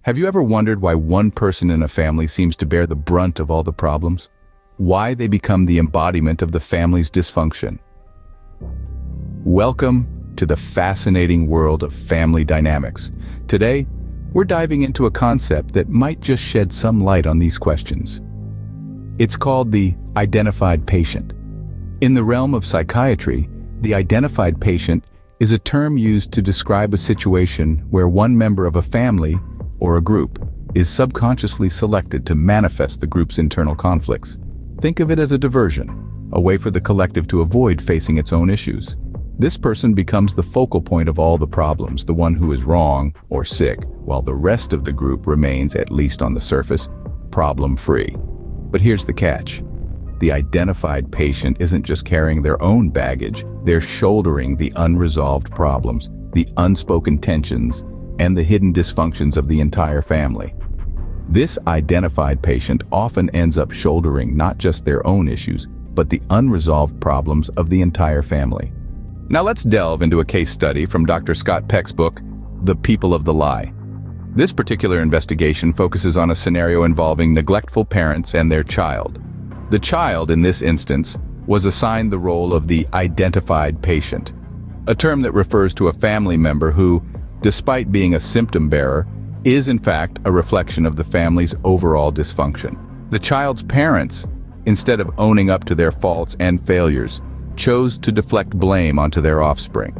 Have you ever wondered why one person in a family seems to bear the brunt of all the problems? Why they become the embodiment of the family's dysfunction? Welcome to the fascinating world of family dynamics. Today, we're diving into a concept that might just shed some light on these questions. It's called the identified patient. In the realm of psychiatry, the identified patient is a term used to describe a situation where one member of a family or a group is subconsciously selected to manifest the group's internal conflicts. Think of it as a diversion, a way for the collective to avoid facing its own issues. This person becomes the focal point of all the problems, the one who is wrong or sick, while the rest of the group remains, at least on the surface, problem-free. But here's the catch. The identified patient isn't just carrying their own baggage, they're shouldering the unresolved problems, the unspoken tensions, and the hidden dysfunctions of the entire family. This identified patient often ends up shouldering not just their own issues, but the unresolved problems of the entire family. Now let's delve into a case study from Dr. Scott Peck's book, The People of the Lie. This particular investigation focuses on a scenario involving neglectful parents and their child. The child, in this instance, was assigned the role of the identified patient, a term that refers to a family member who, despite being a symptom bearer, is in fact a reflection of the family's overall dysfunction. The child's parents, instead of owning up to their faults and failures, chose to deflect blame onto their offspring.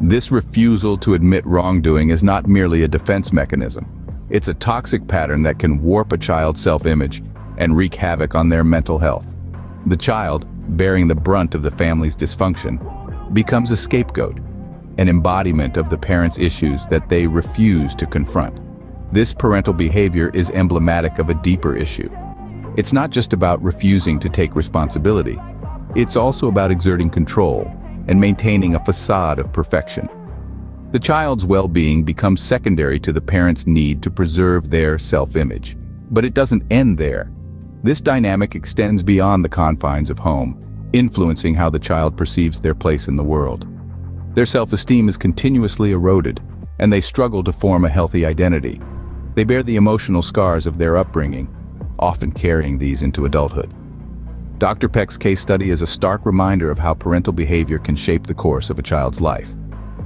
This refusal to admit wrongdoing is not merely a defense mechanism. It's a toxic pattern that can warp a child's self-image and wreak havoc on their mental health. The child, bearing the brunt of the family's dysfunction, becomes a scapegoat, an embodiment of the parents' issues that they refuse to confront. This parental behavior is emblematic of a deeper issue. It's not just about refusing to take responsibility. It's also about exerting control and maintaining a facade of perfection. The child's well-being becomes secondary to the parents' need to preserve their self-image. But it doesn't end there. This dynamic extends beyond the confines of home, influencing how the child perceives their place in the world. Their self-esteem is continuously eroded, and they struggle to form a healthy identity. They bear the emotional scars of their upbringing, often carrying these into adulthood. Dr. Peck's case study is a stark reminder of how parental behavior can shape the course of a child's life.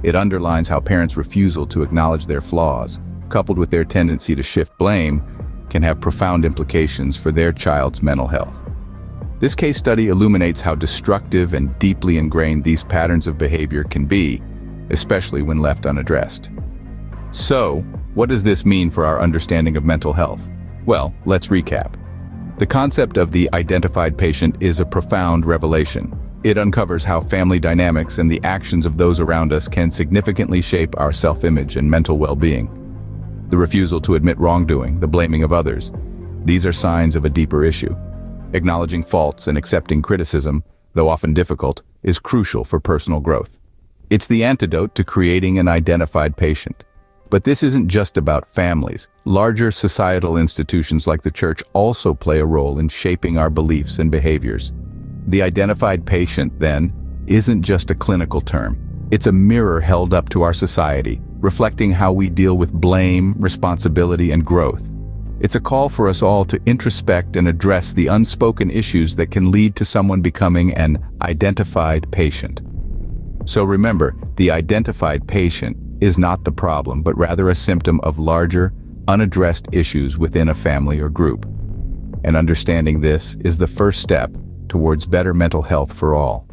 It underlines how parents' refusal to acknowledge their flaws, coupled with their tendency to shift blame, can have profound implications for their child's mental health. This case study illuminates how destructive and deeply ingrained these patterns of behavior can be, especially when left unaddressed. So, what does this mean for our understanding of mental health? Well, let's recap. The concept of the identified patient is a profound revelation. It uncovers how family dynamics and the actions of those around us can significantly shape our self-image and mental well-being. The refusal to admit wrongdoing, the blaming of others, these are signs of a deeper issue. Acknowledging faults and accepting criticism, though often difficult, is crucial for personal growth. It's the antidote to creating an identified patient. But this isn't just about families. Larger societal institutions like the church also play a role in shaping our beliefs and behaviors. The identified patient, then, isn't just a clinical term. It's a mirror held up to our society, reflecting how we deal with blame, responsibility, and growth. It's a call for us all to introspect and address the unspoken issues that can lead to someone becoming an identified patient. So remember, the identified patient is not the problem, but rather a symptom of larger, unaddressed issues within a family or group. And understanding this is the first step towards better mental health for all.